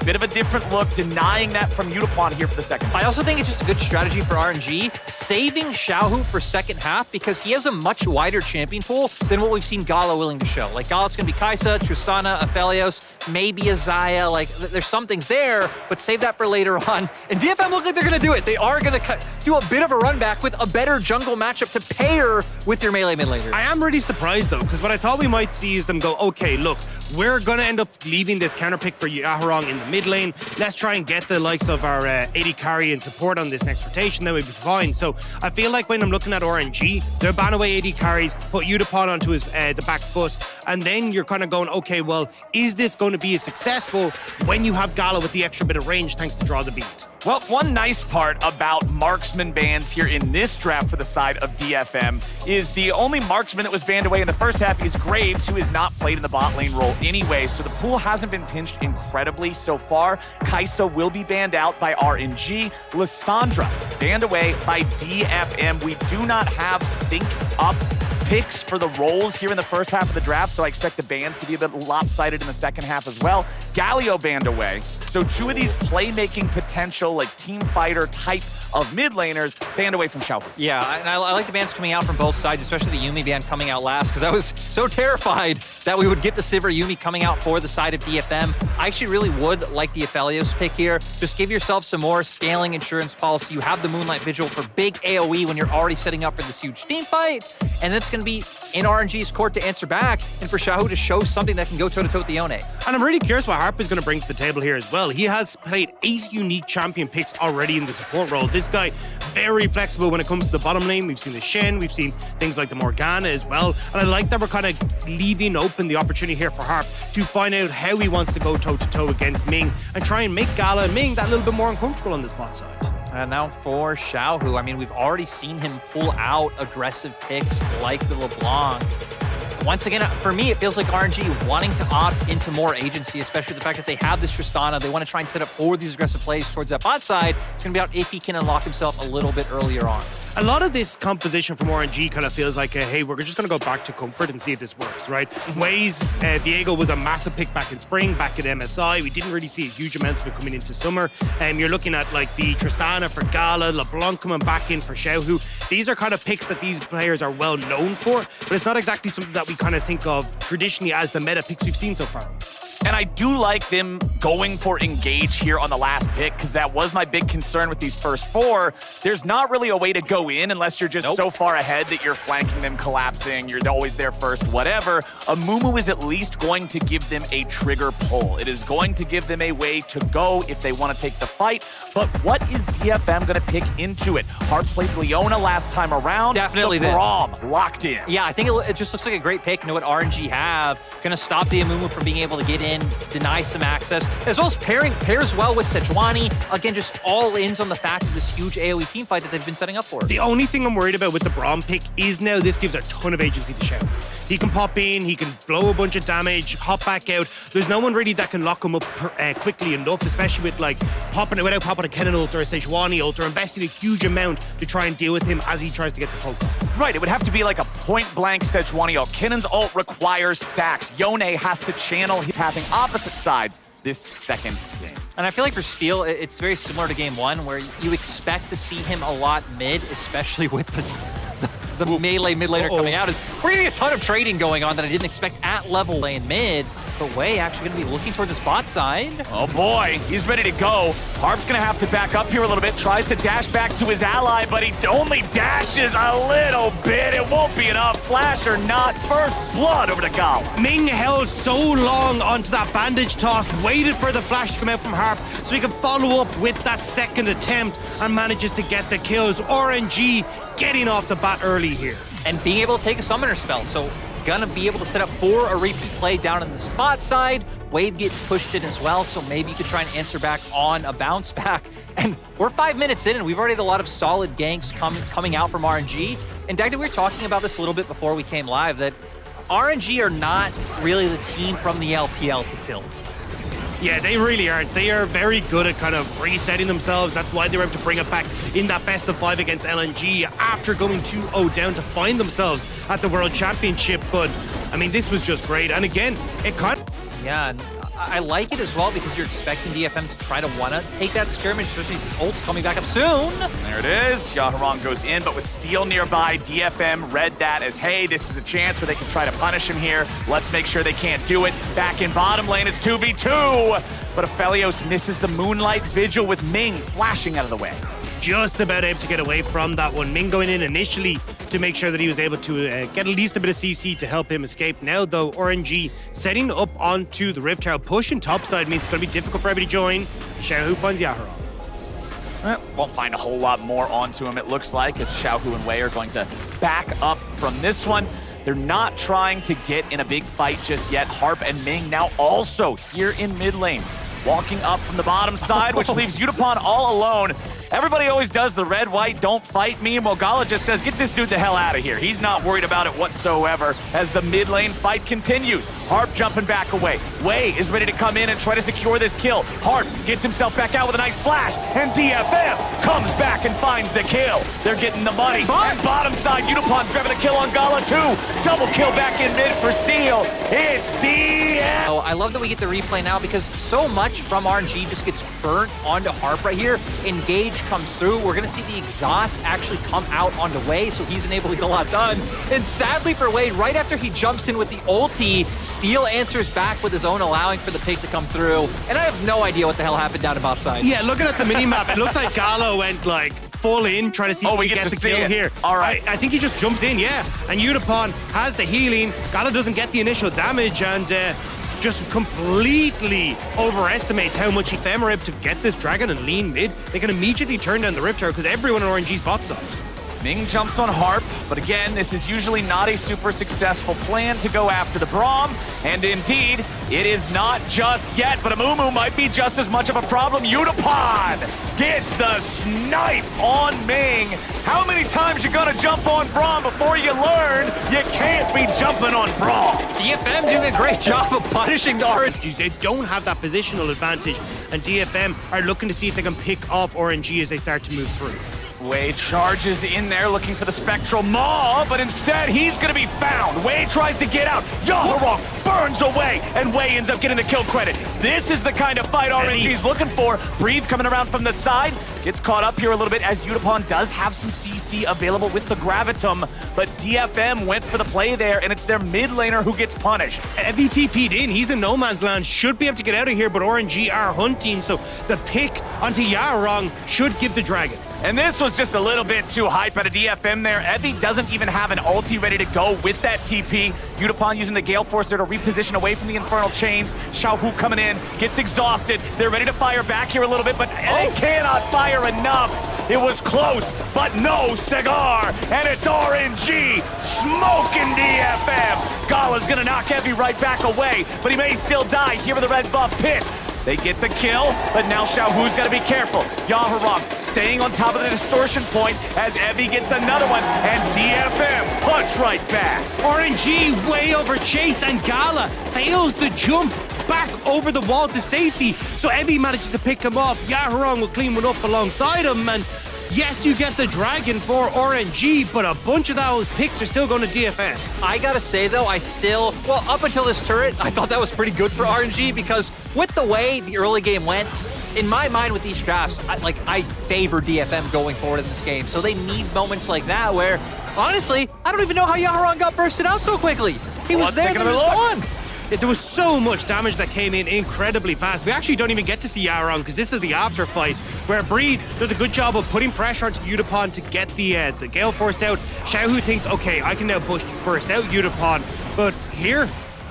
bit of a different look, denying that from Utapon here for the second. I also think it's just a good strategy for RNG, saving Xiaohu for second half because he has a much wider champion pool than what we've seen Gala willing to show. Like, Gala's going to be Kai'Sa, Tristana, Aphelios, maybe a Xayah. Like, there's some things there, but save that for later on. And DFM looks like they're going to do it. They are going to do a bit of a run back with a better jungle matchup to pair with your melee mid laner. I am really surprised, though, because what I thought we might see is them go, okay, look, we're going to end up leaving this counter pick for Yaharong in the mid lane. Let's try and get the likes of our AD carry and support on this next rotation, then we'll be fine. So I feel like when I'm looking at RNG, they'll ban away AD carries, put Utapon onto his the back foot, and then you're kind of going, okay, well, is this going to be as successful when you have Gala with the extra bit of range thanks to Draw the Beat? Well, one nice part about marksman bans here in this draft for the side of DFM is the only marksman that was banned away in the first half is Graves, who has not played in the bot lane role anyway, so the pool hasn't been pinched incredibly so far. Kai'Sa will be banned out by RNG. Lissandra banned away by DFM. We do not have synced up picks for the roles here in the first half of the draft, so I expect the bans to be a bit lopsided in the second half as well. Galio banned away. So two of these playmaking potential, like team fighter type of mid laners banned away from Xiaohu. Yeah, and I like the bans coming out from both sides, especially the Yuumi ban coming out last, because I was so terrified that we would get the Sivir Yuumi coming out for the side of DFM. I actually really would like the Aphelios pick here. Just give yourself some more scaling insurance policy. You have the Moonlight Vigil for big AoE when you're already setting up for this huge team fight, and it's going to be in RNG's court to answer back, and for Xiaohu to show something that can go toe-to-toe with the Yone. And I'm really curious what Harp is going to bring to the table here as well. He has played 8 unique champion picks already in the support role. This guy, very flexible when it comes to the bottom lane. We've seen the Shen, we've seen things like the Morgana as well. And I like that we're kind of leaving open the opportunity here for Harp to find out how he wants to go toe-to-toe against Ming and try and make Gala and Ming that little bit more uncomfortable on this bot side. And now for Xiaohu, I mean, we've already seen him pull out aggressive picks like the LeBlanc. Once again, for me, it feels like RNG wanting to opt into more agency, especially the fact that they have this Tristana. They want to try and set up for these aggressive plays towards that bot side. It's going to be out if he can unlock himself a little bit earlier on. A lot of this composition from RNG kind of feels like, hey, we're just going to go back to comfort and see if this works, right? Waze, Diego was a massive pick back in spring, back at MSI. We didn't really see a huge amount of it coming into summer. You're looking at like the Tristana for Gala, LeBlanc coming back in for Xiaohu. These are kind of picks that these players are well known for, but it's not exactly something that we kind of think of traditionally as the meta picks we've seen so far. And I do like them going for engage here on the last pick, because that was my big concern with these first 4. There's not really a way to go in unless you're just so far ahead that you're flanking them, collapsing, you're always there first, whatever. A Mumu is at least going to give them a trigger pull. It is going to give them a way to go if they want to take the fight. But what is DFM going to pick into it? Harp played Leona last time around. Definitely the Braum locked in. Yeah, I think it just looks like a great pick. You know what RNG have. Going to stop the Amumu from being able to get in, deny some access, as well as pairs well with Sejuani. Again, just all ins on the fact of this huge AoE team fight that they've been setting up for. The only thing I'm worried about with the Braum pick is now this gives a ton of agency to Xiao. He can pop in, he can blow a bunch of damage, hop back out. There's no one really that can lock him up quickly enough, especially with like without popping a Kennen ult or a Sejuani ult or investing a huge amount to try and deal with him as he tries to get the poke off. Right, it would have to be like a point-blank Sejuani ult. Kennen's ult requires stacks. Yone has to channel his having opposite sides this second game. And I feel like for Steel, it's very similar to game 1, where you expect to see him a lot mid, especially with the melee mid laner coming out. We're getting a ton of trading going on that I didn't expect at level lane mid. But Wei actually going to be looking towards the spot side. Oh boy, he's ready to go. Harp's going to have to back up here a little bit. Tries to dash back to his ally, but he only dashes a little bit. It won't be enough. Flash or not, first blood over to Gala. Ming held so long onto that bandage toss, waited for the flash to come out from Harp so he could follow up with that second attempt and manages to get the kills. RNG getting off the bat early here. And being able to take a summoner spell, so gonna be able to set up for a repeat play down in the spot side. Wave gets pushed in as well, so maybe you could try and answer back on a bounce back. And we're 5 minutes in, and we've already had a lot of solid ganks coming out from RNG. And Dagda, we were talking about this a little bit before we came live, that RNG are not really the team from the LPL to tilt. Yeah, they really aren't. They are very good at kind of resetting themselves. That's why they were able to bring it back in that best of 5 against LNG after going 2-0 down to find themselves at the World Championship. But, I mean, this was just great. And again, it kind of Yeah, and I like it as well because you're expecting DFM to try to wanna take that skirmish, especially since ult's coming back up soon. There it is. Yaharong goes in, but with Steel nearby, DFM read that as, hey, this is a chance where they can try to punish him here. Let's make sure they can't do it. Back in bottom lane, it's 2v2. But Aphelios misses the Moonlight Vigil with Ming flashing out of the way. Just about able to get away from that one. Ming going in initially to make sure that he was able to get at least a bit of CC to help him escape. Now, though, RNG setting up onto the Rift Tower. Pushing topside means it's going to be difficult for everybody to join. Xiaohu finds Yaharong. Won't find a whole lot more onto him, it looks like, as Xiaohu and Wei are going to back up from this one. They're not trying to get in a big fight just yet. Harp and Ming now also here in mid lane, walking up from the bottom side, which leaves Yutapon all alone. Everybody always does the red, white, don't fight meme. Well, Gala just says, get this dude the hell out of here. He's not worried about it whatsoever as the mid lane fight continues. Harp jumping back away. Wei is ready to come in and try to secure this kill. Harp gets himself back out with a nice flash, and DFM comes back and finds the kill. They're getting the money. And bottom side, Yutapon's grabbing a kill on Gala too. Double kill back in mid for Steel. It's DFM. Oh, I love that we get the replay now because so much from RNG just gets burnt onto Harp right here. Engage comes through. We're going to see the exhaust actually come out onto Wei, so he's unable to get a lot done. And sadly for Wei, right after he jumps in with the ulti, Steel answers back with his own, allowing for the pick to come through. And I have no idea what the hell happened down the bot side. Yeah, looking at the minimap, it looks like Gala went like full in, trying to see if he gets the kill here. All right. I think he just jumps in, yeah. And Yutapon has the healing. Gala doesn't get the initial damage and just completely overestimates how much Ephem are able to get this dragon and lean mid. They can immediately turn down the Rift Tower because everyone on RNG's bot side. Ming jumps on Harp, but again, this is usually not a super successful plan to go after the Braum, and indeed, it is not just yet, but Amumu might be just as much of a problem. Yutapon gets the snipe on Ming. How many times you gonna jump on Braum before you learn you can't be jumping on Braum? DFM doing a great job of punishing the RNG. They don't have that positional advantage, and DFM are looking to see if they can pick off RNG as they start to move through. Wei charges in there looking for the Spectral Maw, but instead he's going to be found. Wei tries to get out. Yaharong burns away, and Wei ends up getting the kill credit. This is the kind of fight RNG's looking for. Breathe coming around from the side. Gets caught up here a little bit as Yutapon does have some CC available with the Gravitum, but DFM went for the play there, and it's their mid laner who gets punished. Evie TP'd in. He's in no man's land. Should be able to get out of here, but RNG are hunting, so the pick onto Yaharong should give the dragon. And this was just a little bit too hype out of DFM there. Evie doesn't even have an ulti ready to go with that TP. Yutapon using the Gale Force there to reposition away from the Infernal Chains. Xiaohu coming in, gets exhausted. They're ready to fire back here a little bit, but they cannot fire enough. It was close, but no cigar. And it's RNG smoking DFM. Gala's gonna knock Evie right back away, but he may still die here in the red buff pit. They get the kill, but now Xiaohu's got to be careful. Yaharong staying on top of the distortion point as Evie gets another one, and DFM punch right back. RNG way over Chase, and Gala fails the jump back over the wall to safety. So Evie manages to pick him off. Yaharong will clean one up alongside him, and yes, you get the dragon for RNG, but a bunch of those picks are still going to DFM. I gotta say though, up until this turret, I thought that was pretty good for RNG because with the way the early game went, in my mind with these drafts, I favor DFM going forward in this game. So they need moments like that where, honestly, I don't even know how Yaharong got bursted out so quickly. He was there, and was gone. There was so much damage that came in incredibly fast. We actually don't even get to see Yaharong because this is the after fight where Breed does a good job of putting pressure onto Yutapon to get the Gale Force out. Xiaohu thinks, okay, I can now push first out Yutapon. But here,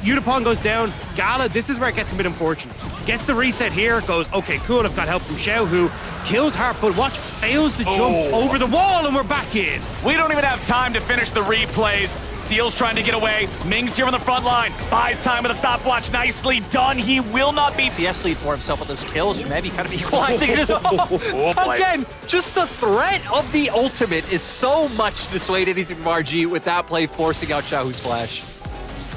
Yutapon goes down. Gala, this is where it gets a bit unfortunate. Gets the reset here, goes, okay, cool, I've got help from Xiaohu. Kills Harp, but watch, fails to jump over the wall, and we're back in. We don't even have time to finish the replays. Steel's trying to get away. Ming's here on the front line. Buys time with a stopwatch. Nicely done. He will not be... CS lead for himself with those kills, or maybe kind of equalizing it as well. Again, just the threat of the ultimate is so much dissuading from RG with that play forcing out Xiaohu's flash.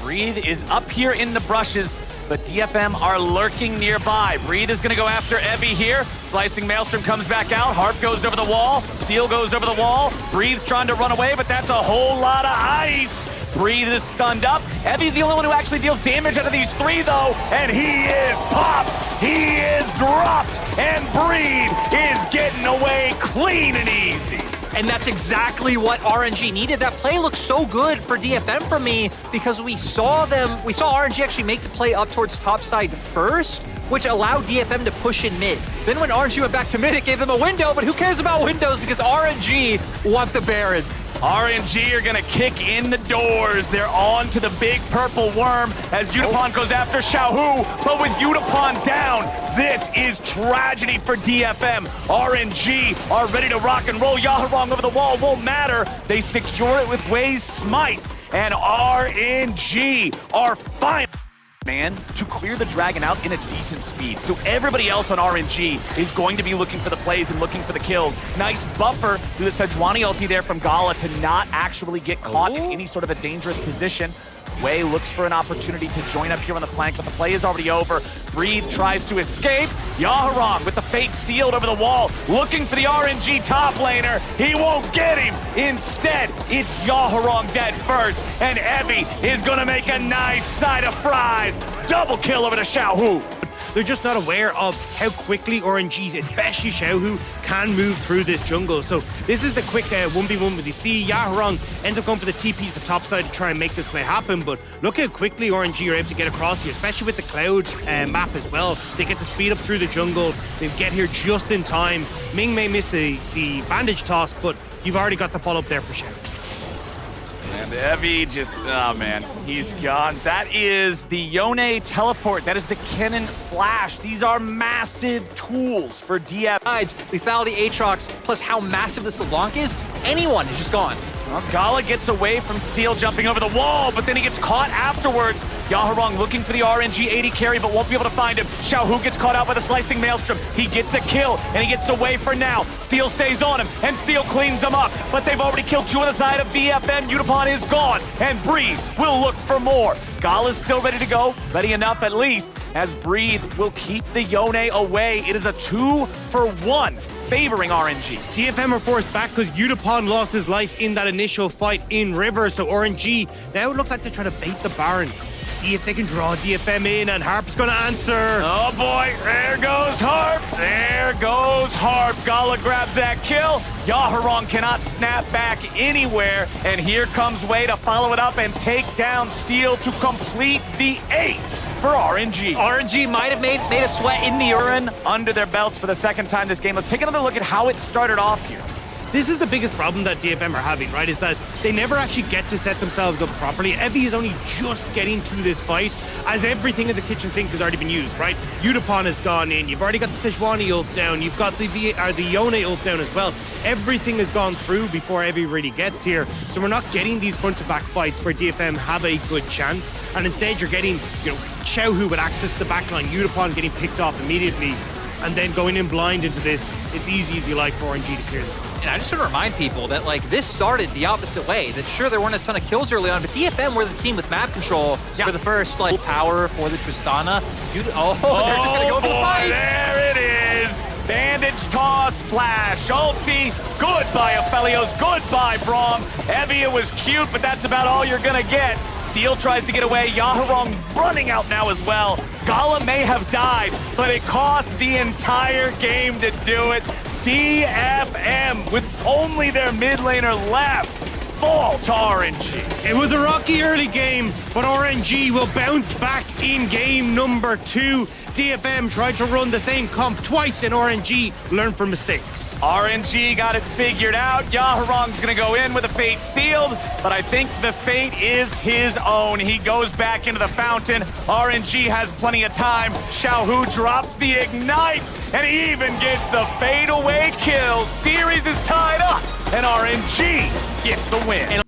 Breathe is up here in the brushes, but DFM are lurking nearby. Breathe is going to go after Evie here. Slicing Maelstrom comes back out. Harp goes over the wall. Steel goes over the wall. Breathe's trying to run away, but that's a whole lot of ice. Breathe is stunned up. Evi's the only one who actually deals damage out of these three, though, and he is popped. He is dropped, and Breathe is getting away clean and easy. And that's exactly what RNG needed. That play looked so good for DFM for me because we saw RNG actually make the play up towards top side first, which allowed DFM to push in mid. Then when RNG went back to mid, it gave them a window, but who cares about windows because RNG want the Baron. RNG are gonna kick in the doors. They're on to the big purple worm as Yutapon goes after Xiaohu, but with Yutapon down, this is tragedy for DFM. RNG are ready to rock and roll. Yaharong over the wall won't matter. They secure it with Wei's Smite, and RNG are fine, man, to clear the Dragon out in a decent speed. So everybody else on RNG is going to be looking for the plays and looking for the kills. Nice buffer through the Sejuani ulti there from Gala to not actually get caught in any sort of a dangerous position. Wei looks for an opportunity to join up here on the flank, but the play is already over. Breathe tries to escape. Yaharong with the fate sealed over the wall, looking for the RNG top laner. He won't get him. Instead, it's Yaharong dead first, and Evi is gonna make a nice side of fries. Double kill over to Xiaohu. They're just not aware of how quickly RNGs, especially Xiaohu, can move through this jungle. So this is the quick 1v1 with you see. Yaharong ends up going for the TP to the top side to try and make this play happen, but look how quickly RNG are able to get across here, especially with the Cloud map as well. They get to speed up through the jungle. They get here just in time. Ming may miss the bandage toss, but you've already got the follow-up there for Xiaohu. And Evi just, oh man, he's gone. That is the Yone teleport. That is the Kennen flash. These are massive tools for DF. Lethality Aatrox, plus how massive this LeBlanc is, anyone is just gone. Well, Gala gets away from Steel jumping over the wall, but then he gets caught afterwards. Yaharong looking for the RNG 80 carry, but won't be able to find him. Xiaohu gets caught out by the slicing maelstrom. He gets a kill, and he gets away for now. Steel stays on him, and Steel cleans him up, but they've already killed two on the side of DFM. Yutapon is gone, and Breathe will look for more. Gala's still ready to go, ready enough at least, as Breathe will keep the Yone away. It is a 2-for-1. Favoring RNG. DFM are forced back because Yutapon lost his life in that initial fight in River, so RNG, now it looks like they're trying to bait the Baron. See if they can draw DFM in, and Harp's gonna answer. Oh boy, there goes Harp. There goes Harp. Gala grabs that kill. Yaharong cannot snap back anywhere, and here comes Wei to follow it up and take down Steel to complete the ace for RNG. RNG might have made a sweat in the urine Under their belts for the second time this game. Let's take another look at how it started off here. This is the biggest problem that DFM are having, right? Is that they never actually get to set themselves up properly. Evi is only just getting to this fight as everything in the kitchen sink has already been used, right? Yutapon has gone in. You've already got the Sejuani ult down. You've got the Yone ult down as well. Everything has gone through before Evi really gets here. So we're not getting these front-to-back fights where DFM have a good chance. And instead you're getting, Xiaohu with access to the backline, Yutapon getting picked off immediately, and then going in blind into this. It's easy like for RNG to clear this. And I just want to remind people that this started the opposite way. That sure, there weren't a ton of kills early on, but DFM were the team with map control for the first power for the Tristana. They're just gonna go for the fight. There it is. Bandage toss, flash, ulti. Goodbye, Aphelios. Goodbye, Braum. Evi, it was cute, but that's about all you're gonna get. Steel tries to get away. Yaharong running out now as well. Gala may have died, but it cost the entire game to do it. DFM, with only their mid laner left, fall to RNG. It was a rocky early game, but RNG will bounce back in game number 2. DFM tried to run the same comp twice, and RNG learned from mistakes. RNG got it figured out. Yaharong's gonna go in with a fate sealed, but I think the fate is his own. He goes back into the fountain. RNG has plenty of time. Xiaohu drops the ignite, and he even gets the fade away kill. Series is tied up, and RNG gets the win.